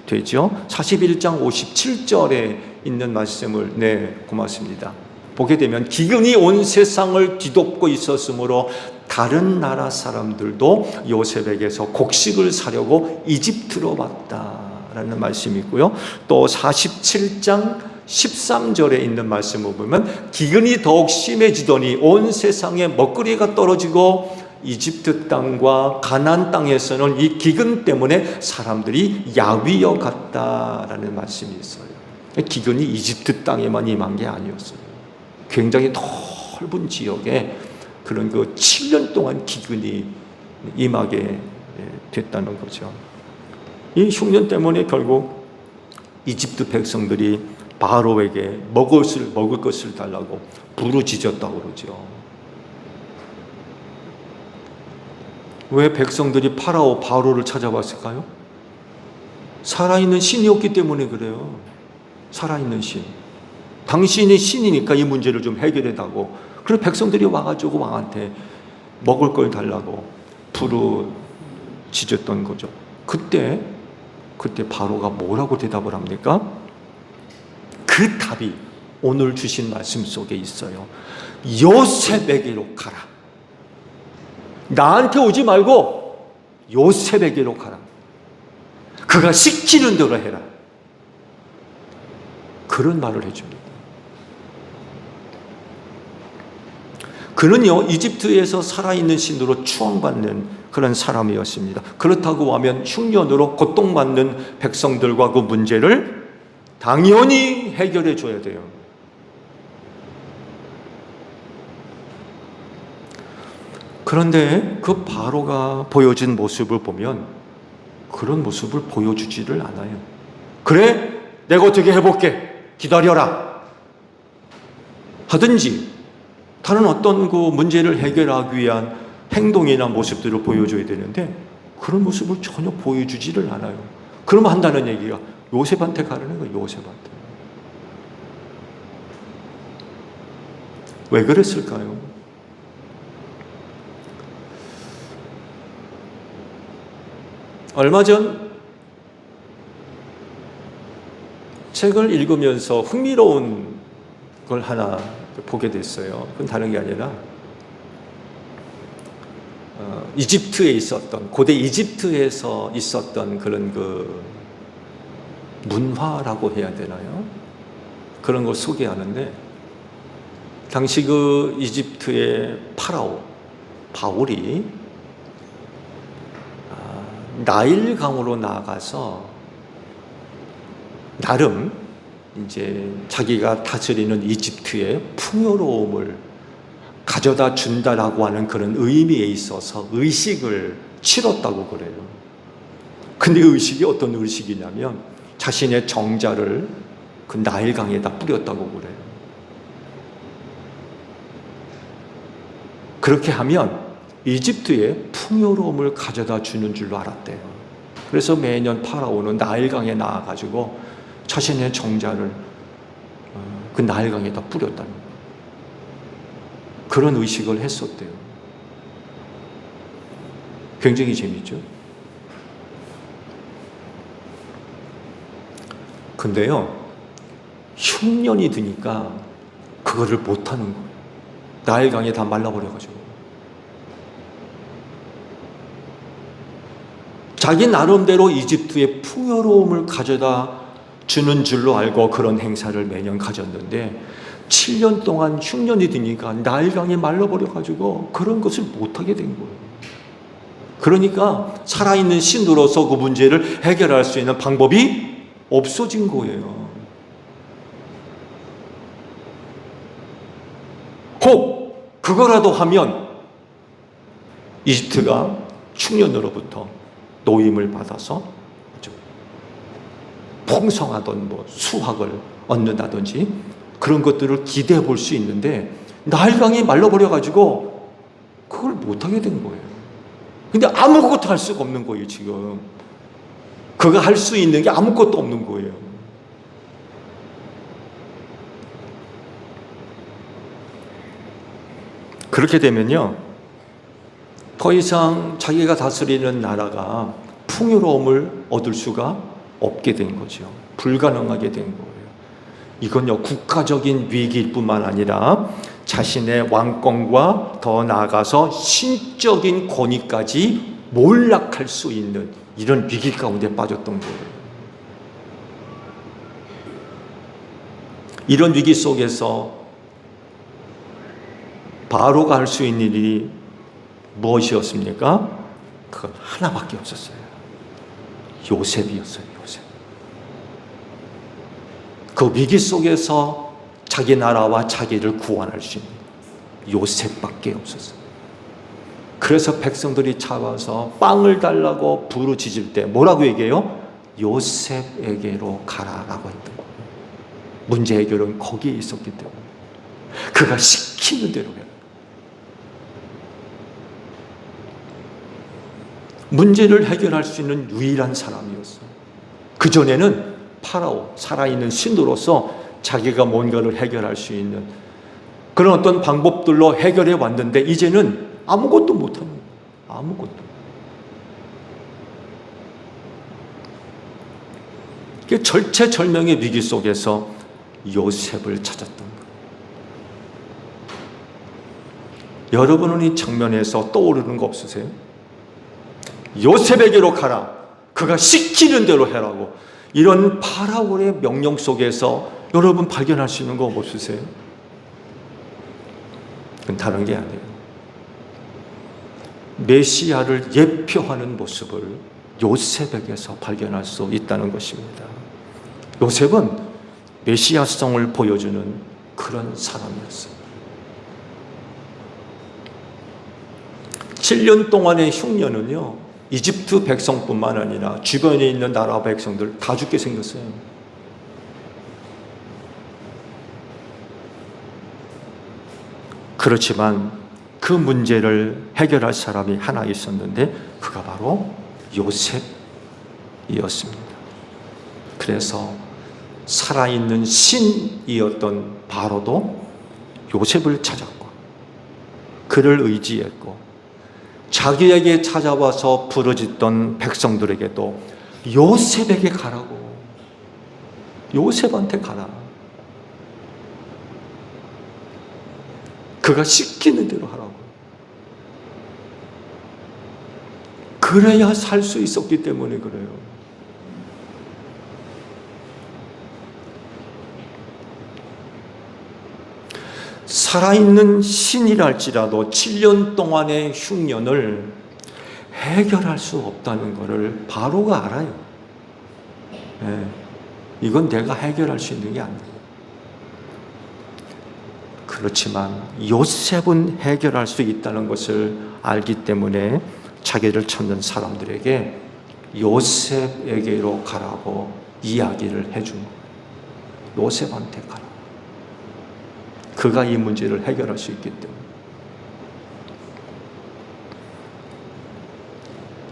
되죠. 41장 57절에 있는 말씀을 고맙습니다. 보게 되면 기근이 온 세상을 뒤덮고 있었으므로 다른 나라 사람들도 요셉에게서 곡식을 사려고 이집트로 왔다라는 말씀이 있고요. 또 47장 13절에 있는 말씀을 보면 기근이 더욱 심해지더니 온 세상에 먹거리가 떨어지고 이집트 땅과 가나안 땅에서는 이 기근 때문에 사람들이 야위어 갔다라는 말씀이 있어요. 기근이 이집트 땅에만 임한 게 아니었어요. 굉장히 넓은 지역에 그런 그 7년 동안 기근이 임하게 됐다는 거죠. 이 흉년 때문에 결국 이집트 백성들이 바로에게 먹을 것을 달라고 부르짖었다고 그러죠. 왜 백성들이 바로를 찾아왔을까요? 살아있는 신이었기 때문에 그래요. 살아있는 신. 당신이 신이니까 이 문제를 좀 해결해달라고. 그래서 백성들이 와가지고 왕한테 먹을 걸 달라고 부르짖었던 거죠. 그때 바로가 뭐라고 대답을 합니까? 그 답이 오늘 주신 말씀 속에 있어요. 요셉에게로 가라. 나한테 오지 말고 요셉에게로 가라. 그가 시키는 대로 해라. 그런 말을 해줍니다. 그는요, 이집트에서 살아있는 신으로 추앙받는 그런 사람이었습니다. 그렇다고 하면 흉년으로 고통받는 백성들과 그 문제를 당연히 해결해 줘야 돼요. 그런데 그 바로가 보여준 모습을 보면 그런 모습을 보여주지를 않아요. 그래, 내가 어떻게 해볼게. 기다려라. 하든지 다른 어떤 그 문제를 해결하기 위한 행동이나 모습들을 보여줘야 되는데 그런 모습을 전혀 보여주지를 않아요. 그러면 한다는 얘기가 요셉한테 가라는 거예요. 요셉한테. 왜 그랬을까요? 얼마 전 책을 읽으면서 흥미로운 걸 하나 보게 됐어요. 그건 다른 게 아니라 이집트에 있었던, 고대 이집트에서 있었던 그런 그 문화라고 해야 되나요? 그런 걸 소개하는데, 당시 그 이집트의 파라오 바울이 나일강으로 나아가서 나름 이제 자기가 다스리는 이집트의 풍요로움을 가져다 준다라고 하는 그런 의미에 있어서 의식을 치렀다고 그래요. 근데 의식이 어떤 의식이냐면 자신의 정자를 그 나일강에다 뿌렸다고 그래요. 그렇게 하면 이집트의 풍요로움을 가져다 주는 줄로 알았대요. 그래서 매년 파라오는 나일강에 나와가지고 자신의 정자를 그 나일강에다 뿌렸다는 거예요. 그런 의식을 했었대요. 굉장히 재밌죠? 근데요, 흉년이 드니까 그거를 못하는 거예요. 나일강에 다 말라버려가지고. 자기 나름대로 이집트의 풍요로움을 가져다 주는 줄로 알고 그런 행사를 매년 가졌는데 7년 동안 흉년이 드니까 나일강에 말라버려가지고 그런 것을 못하게 된 거예요. 그러니까 살아있는 신으로서 그 문제를 해결할 수 있는 방법이 없어진 거예요. 혹 그거라도 하면 이집트가 흉년으로부터 노임을 받아서 풍성하던 뭐 수확을 얻는다든지 그런 것들을 기대해 볼 수 있는데 나일강이 말라버려가지고 그걸 못하게 된 거예요. 근데 아무것도 할 수가 없는 거예요. 지금 그가 할 수 있는 게 아무것도 없는 거예요. 그렇게 되면요, 더 이상 자기가 다스리는 나라가 풍요로움을 얻을 수가 없게 된 거죠. 불가능하게 된 거예요. 이건요, 국가적인 위기일 뿐만 아니라 자신의 왕권과 더 나아가서 신적인 권위까지 몰락할 수 있는 이런 위기 가운데 빠졌던 거예요. 이런 위기 속에서 바로가 할 수 있는 일이 무엇이었습니까? 그건 하나밖에 없었어요. 요셉이었어요. 요셉. 그 위기 속에서 자기 나라와 자기를 구원할 수 있는 요셉밖에 없었어요. 그래서 백성들이 찾아와서 빵을 달라고 부르짖을 때 뭐라고 얘기해요? 요셉에게로 가라라고 했던 거예요. 문제 해결은 거기에 있었기 때문에 그가 시키는 대로 해라. 문제를 해결할 수 있는 유일한 사람이었어요. 그전에는 파라오, 살아있는 신으로서 자기가 뭔가를 해결할 수 있는 그런 어떤 방법들로 해결해 왔는데 이제는 아무것도 못합니다. 아무것도. 절체절명의 위기 속에서 요셉을 찾았던 거예요. 여러분은 이 장면에서 떠오르는 거 없으세요? 요셉에게로 가라. 그가 시키는 대로 해라고. 이런 파라오의 명령 속에서 여러분 발견할 수 있는 거 없으세요? 그건 다른 게 아니에요. 메시아를 예표하는 모습을 요셉에게서 발견할 수 있다는 것입니다. 요셉은 메시아성을 보여주는 그런 사람이었어요. 7년 동안의 흉년은요, 이집트 백성뿐만 아니라 주변에 있는 나라 백성들 다 죽게 생겼어요. 그렇지만 그 문제를 해결할 사람이 하나 있었는데 그가 바로 요셉이었습니다. 그래서 살아있는 신이었던 바로도 요셉을 찾았고 그를 의지했고 자기에게 찾아와서 부르짖던 백성들에게도 요셉에게 가라고, 요셉한테 가라. 그가 시키는 대로 하라고. 그래야 살 수 있었기 때문에 그래요. 살아있는 신이랄지라도 7년 동안의 흉년을 해결할 수 없다는 것을 바로가 알아요. 네. 이건 내가 해결할 수 있는 게 아니에요. 그렇지만 요셉은 해결할 수 있다는 것을 알기 때문에 자기를 찾는 사람들에게 요셉에게로 가라고 이야기를 해준 거예요. 요셉한테 가라. 그가 이 문제를 해결할 수 있기 때문에.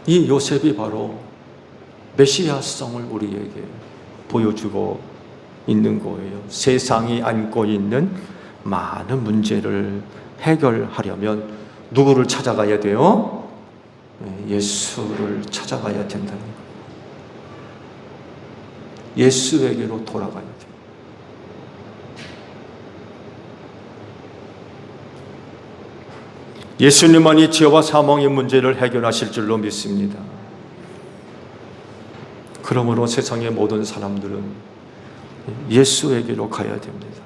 이 요셉이 바로 메시아성을 우리에게 보여주고 있는 거예요. 세상이 안고 있는 많은 문제를 해결하려면 누구를 찾아가야 돼요? 예수를 찾아가야 된다는 거예요. 예수에게로 돌아가야 돼요. 예수님만이 죄와 사망의 문제를 해결하실 줄로 믿습니다. 그러므로 세상의 모든 사람들은 예수에게로 가야 됩니다.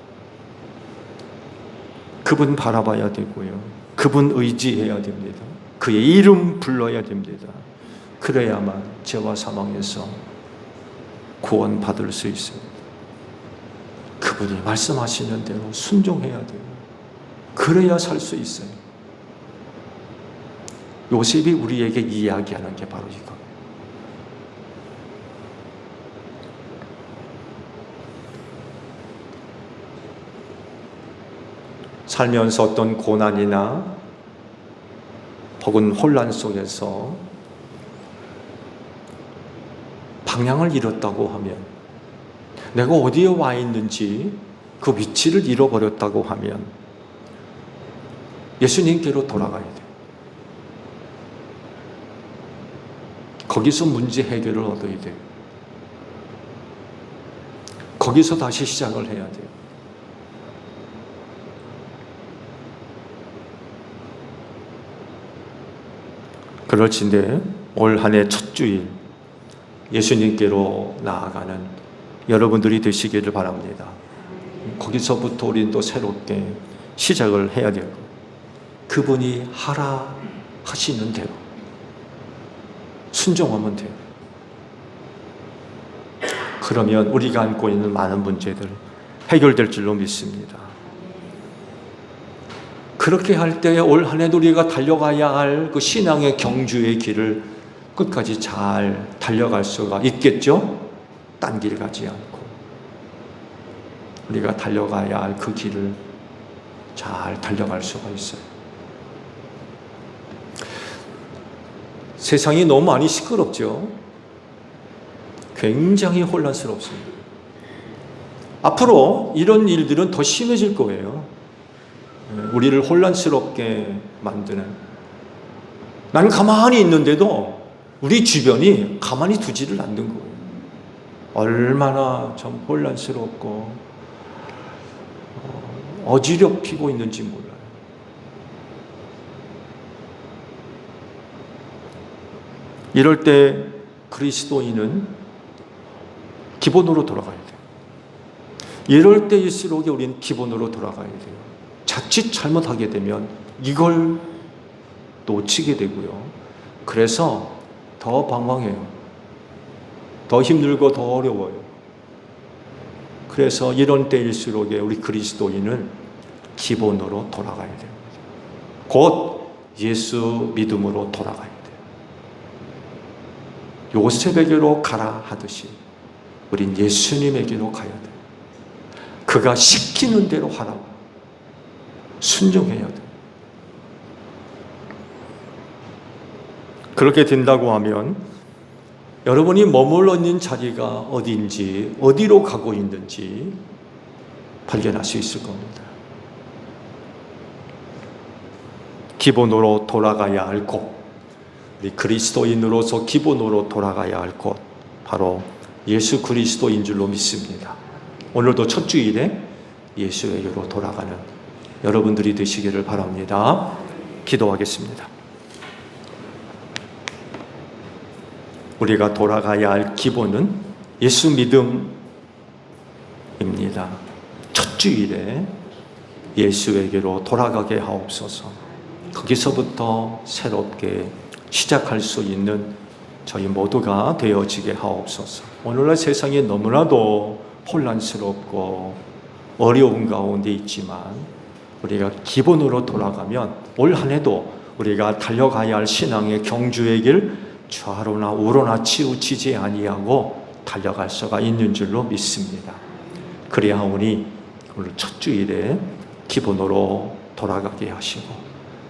그분 바라봐야 되고요. 그분 의지해야 됩니다. 그의 이름 불러야 됩니다. 그래야만 죄와 사망에서 구원받을 수 있습니다. 그분이 말씀하시는 대로 순종해야 돼요. 그래야 살 수 있어요. 요셉이 우리에게 이야기하는 게 바로 이거. 살면서 어떤 고난이나 혹은 혼란 속에서 방향을 잃었다고 하면, 내가 어디에 와 있는지 그 위치를 잃어버렸다고 하면 예수님께로 돌아가야 돼요. 거기서 문제 해결을 얻어야 돼요. 거기서 다시 시작을 해야 돼요. 그럴진데 올 한 해 첫 주일 예수님께로 나아가는 여러분들이 되시기를 바랍니다. 거기서부터 우리는 또 새롭게 시작을 해야 돼요. 그분이 하라 하시는 대로 순종하면 돼요. 그러면 우리가 안고 있는 많은 문제들 해결될 줄로 믿습니다. 그렇게 할 때 올 한 해도 우리가 달려가야 할 그 신앙의 경주의 길을 끝까지 잘 달려갈 수가 있겠죠? 딴 길 가지 않고 우리가 달려가야 할 그 길을 잘 달려갈 수가 있어요. 세상이 너무 많이 시끄럽죠? 굉장히 혼란스럽습니다. 앞으로 이런 일들은 더 심해질 거예요. 우리를 혼란스럽게 만드는. 난 가만히 있는데도 우리 주변이 가만히 두지를 않는 거예요. 얼마나 좀 혼란스럽고 어지럽히고 있는지 몰라요. 이럴 때 그리스도인은 기본으로 돌아가야 돼요. 이럴 때일수록 우리는 기본으로 돌아가야 돼요. 자칫 잘못하게 되면 이걸 놓치게 되고요. 그래서 더 방황해요. 더 힘들고 더 어려워요. 그래서 이런 때일수록 우리 그리스도인은 기본으로 돌아가야 됩니다. 곧 예수 믿음으로 돌아가야 돼요. 요셉에게로 가라 하듯이 우린 예수님에게로 가야 돼요. 그가 시키는 대로 하라고 순종해야 돼요. 그렇게 된다고 하면 여러분이 머물러 있는 자리가 어디인지, 어디로 가고 있는지 발견할 수 있을 겁니다. 기본으로 돌아가야 할 곳, 우리 그리스도인으로서 기본으로 돌아가야 할 곳, 바로 예수 그리스도인 줄로 믿습니다. 오늘도 첫 주일에 예수에게로 돌아가는 여러분들이 되시기를 바랍니다. 기도하겠습니다. 우리가 돌아가야 할 기본은 예수 믿음입니다. 첫 주일에 예수에게로 돌아가게 하옵소서. 거기서부터 새롭게 시작할 수 있는 저희 모두가 되어지게 하옵소서. 오늘날 세상이 너무나도 혼란스럽고 어려운 가운데 있지만 우리가 기본으로 돌아가면 올 한 해도 우리가 달려가야 할 신앙의 경주의 길 좌로나 우로나 치우치지 아니하고 달려갈 수가 있는 줄로 믿습니다. 그리하오니 오늘 첫 주일에 기본으로 돌아가게 하시고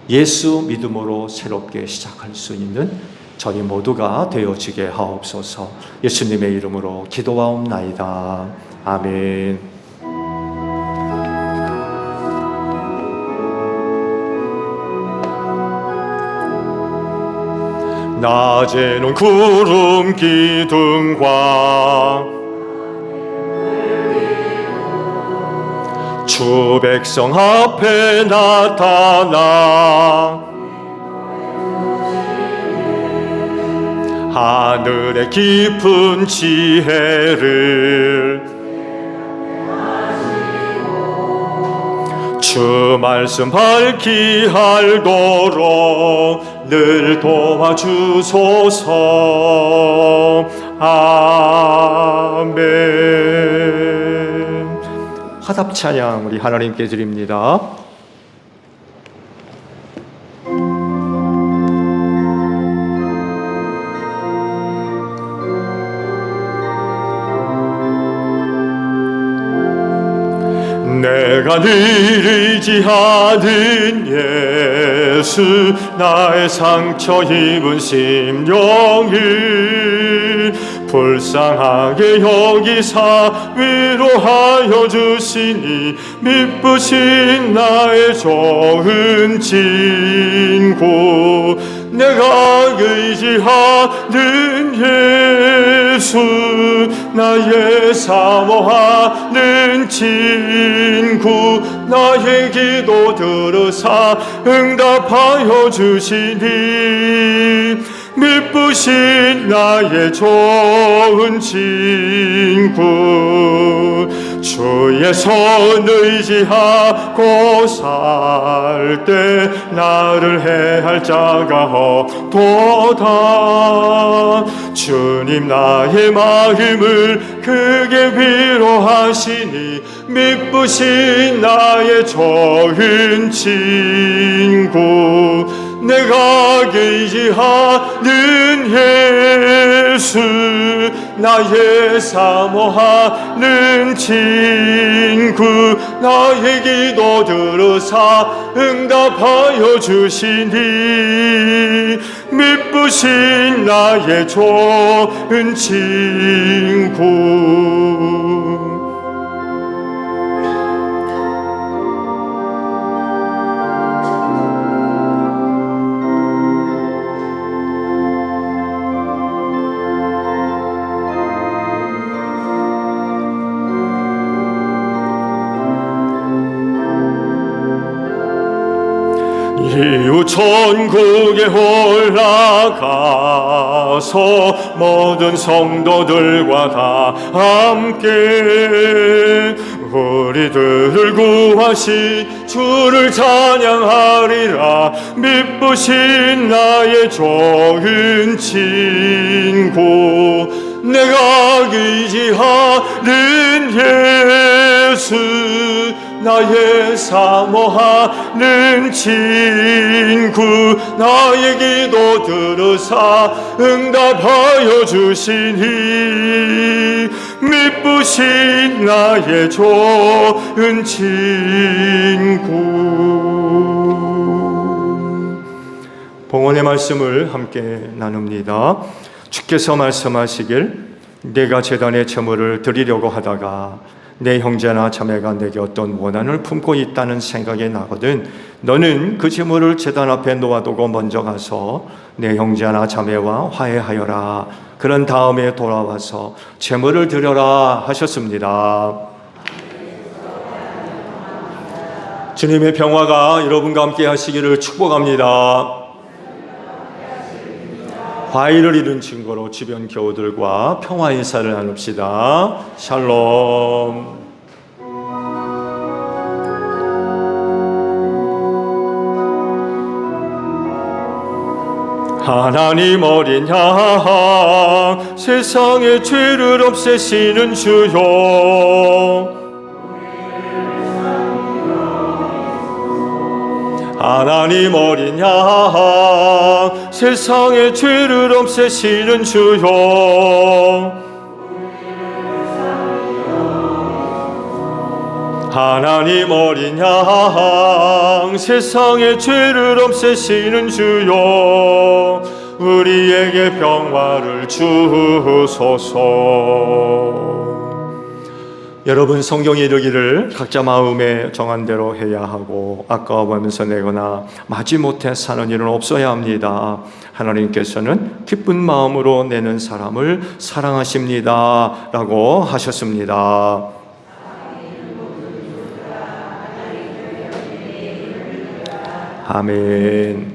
예수 믿음으로 새롭게 시작할 수 있는 저희 모두가 되어지게 하옵소서. 예수님의 이름으로 기도하옵나이다. 아멘. 낮에는 구름 기둥과 주 백성 앞에 나타나 하늘의 깊은 지혜를 주 말씀 밝히 알도록 늘 도와주소서. 아멘. 화답 찬양 우리 하나님께 드립니다. 내가 늘 의지하는 예수 나의 상처 입은 심령을 불쌍하게 여기사 위로하여 주시니 미쁘신 나의 좋은 친구 내가 의지하는 예수 나의 사모하는 친구 나의 기도 들으사 응답하여 주시니 미쁘신 나의 좋은 친구 주의 손 의지하고 살 때 나를 해할 자가 없도다. 주님 나의 마음을 크게 위로하시니 미쁘신 나의 좋은 친구 내가 의지하는 예수, 나의 사모하는 친구, 나의 기도 들으사 응답하여 주시니 미쁘신 나의 좋은 친구. 이후 천국에 올라가서 모든 성도들과 다 함께 우리들을 구하신 주를 찬양하리라. 미쁘신 나의 좋은 친구, 내가 의지하는 예수, 나의 사모하는 친구, 나의 기도 들으사 응답하여 주시니 미쁘신 나의 좋은 친구. 봉헌의 말씀을 함께 나눕니다. 주께서 말씀하시길, 내가 제단에 제물을 드리려고 하다가 내 형제나 자매가 내게 어떤 원한을 품고 있다는 생각이 나거든 너는 그 제물을 제단 앞에 놓아두고 먼저 가서 내 형제나 자매와 화해하여라. 그런 다음에 돌아와서 제물을 드려라 하셨습니다. 주님의 평화가 여러분과 함께 하시기를 축복합니다. 화의를 이룬 친구로 주변 교우들과 평화 인사를 나눕시다. 샬롬. 하나님 어린 양, 세상의 죄를 없애시는 주여, 하나님 어린 양, 세상의 죄를 없애시는 주여, 하나님 어린 양, 세상의 죄를 없애시는 주여, 우리에게 평화를 주소서. 여러분, 성경이 이르기를 각자 마음에 정한 대로 해야 하고 아까워하면서 내거나 마지못해 사는 일은 없어야 합니다. 하나님께서는 기쁜 마음으로 내는 사람을 사랑하십니다 라고 하셨습니다. 아멘.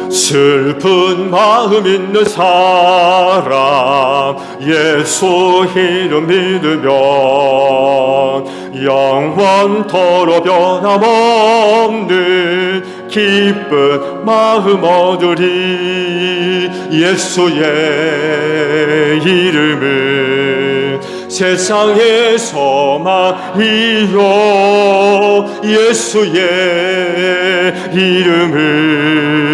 슬픈 마음 있는 사람, 예수 이름 믿으면 영원토록 변함없는 기쁜 마음 얻으리. 예수의 이름은 세상의 소망이요, 예수의 이름은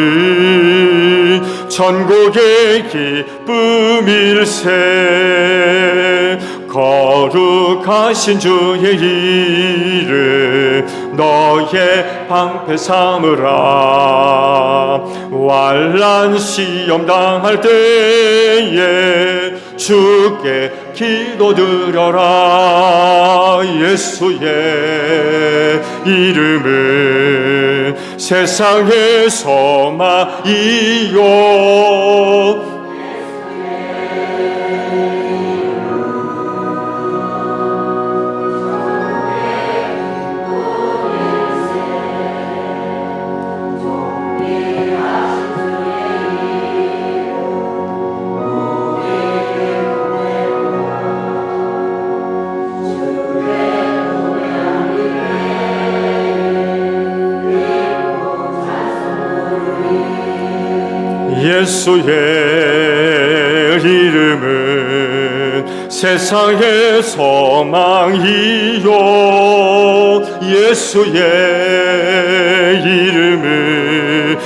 천국의 기쁨일세. 거룩하신 주의 이름 너의 방패 삼으라. 환난 시험 당할 때에 주께 기도드려라. 예수의 이름은 세상의 소망이요, 예수의 이름은 세상의 소망이요 예수의 이름은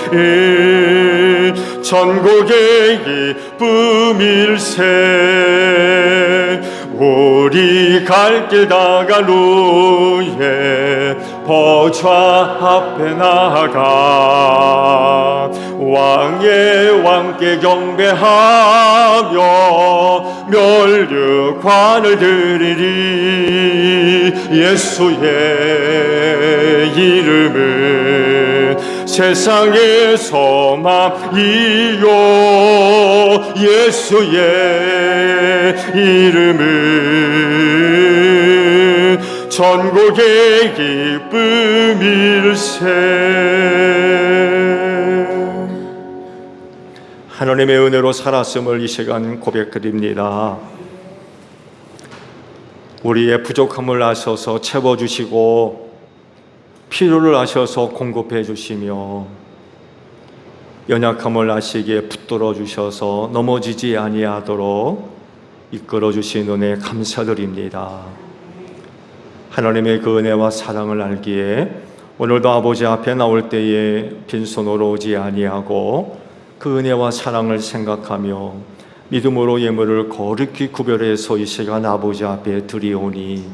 전국의 기쁨일세. 우리 갈 길 다갈 후에 보좌 앞에 나아가 왕의 왕께 경배하며 멸류관을 드리리. 예수의 이름은 세상의 소망이요 예수의 이름은 전국의 기쁨일세. 하나님의 은혜로 살았음을 이 시간 고백드립니다. 우리의 부족함을 아셔서 채워주시고 필요를 아셔서 공급해 주시며 연약함을 아시기에 붙들어 주셔서 넘어지지 아니하도록 이끌어 주신 은혜 감사드립니다. 하나님의 그 은혜와 사랑을 알기에 오늘도 아버지 앞에 나올 때에 빈손으로 오지 아니하고 그 은혜와 사랑을 생각하며 믿음으로 예물을 거룩히 구별해서 이 시간 아버지 앞에 드리오니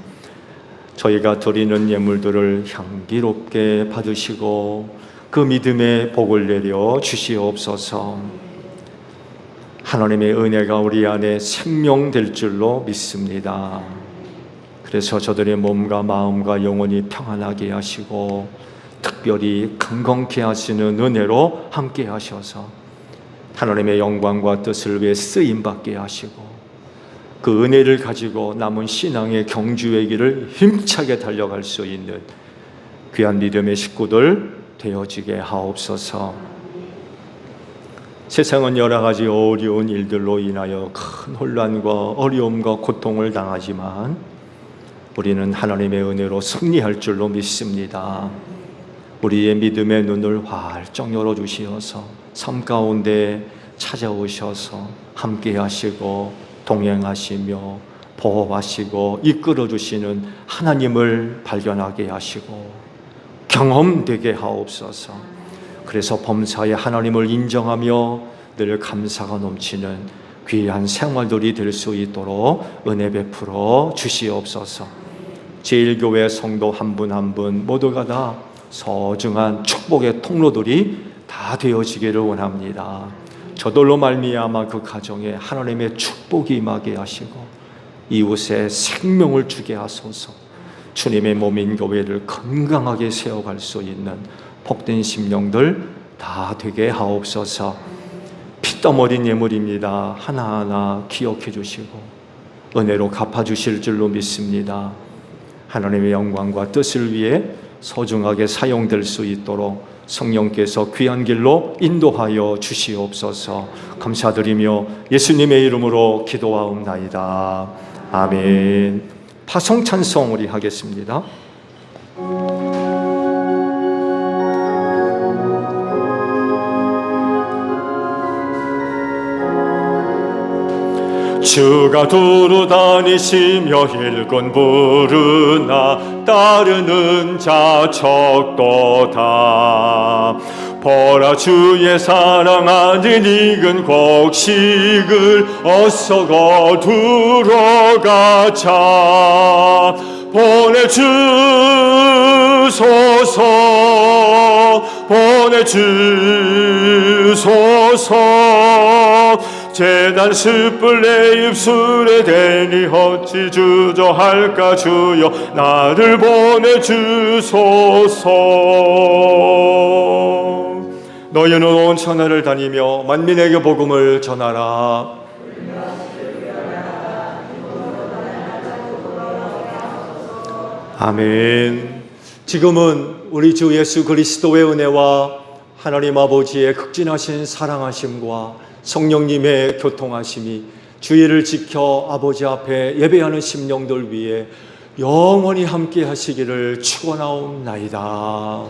저희가 드리는 예물들을 향기롭게 받으시고 그 믿음의 복을 내려 주시옵소서. 하나님의 은혜가 우리 안에 생명될 줄로 믿습니다. 그래서 저들의 몸과 마음과 영혼이 평안하게 하시고 특별히 강건케 하시는 은혜로 함께 하셔서 하나님의 영광과 뜻을 위해 쓰임받게 하시고 그 은혜를 가지고 남은 신앙의 경주의 길을 힘차게 달려갈 수 있는 귀한 믿음의 식구들 되어지게 하옵소서. 세상은 여러 가지 어려운 일들로 인하여 큰 혼란과 어려움과 고통을 당하지만 우리는 하나님의 은혜로 승리할 줄로 믿습니다. 우리의 믿음의 눈을 활짝 열어주시어서 삶 가운데 찾아오셔서 함께 하시고 동행하시며 보호하시고 이끌어주시는 하나님을 발견하게 하시고 경험되게 하옵소서. 그래서 범사에 하나님을 인정하며 늘 감사가 넘치는 귀한 생활들이 될 수 있도록 은혜 베풀어 주시옵소서. 제1교회 성도 한 분 한 분 모두가 다 소중한 축복의 통로들이 다 되어지기를 원합니다. 저들로 말미암아 그 가정에 하나님의 축복이 임하게 하시고 이웃에 생명을 주게 하소서. 주님의 몸인 교회를 건강하게 세워갈 수 있는 복된 심령들 다 되게 하옵소서. 피땀 어린 예물입니다. 하나하나 기억해 주시고 은혜로 갚아주실 줄로 믿습니다. 하나님의 영광과 뜻을 위해 소중하게 사용될 수 있도록 성령께서 귀한 길로 인도하여 주시옵소서. 감사드리며 예수님의 이름으로 기도하옵나이다. 아멘. 파송 찬송 우리 하겠습니다. 주가 두루 다니시며 일꾼 부르나 따르는 자 적도다. 보라 주의 사랑하는 익은 곡식을 어서 거두러 가자. 보내주소서. 재단 숯불 내 입술에 대니 어찌 주저할까. 주여 나를 보내주소서. 너희는 온 천하를 다니며 만민에게 복음을 전하라. 아멘. 지금은 우리 주 예수 그리스도의 은혜와 하나님 아버지의 극진하신 사랑하심과 성령님의 교통하심이 주의를 지켜 아버지 앞에 예배하는 심령들 위해 영원히 함께 하시기를 축원하옵나이다.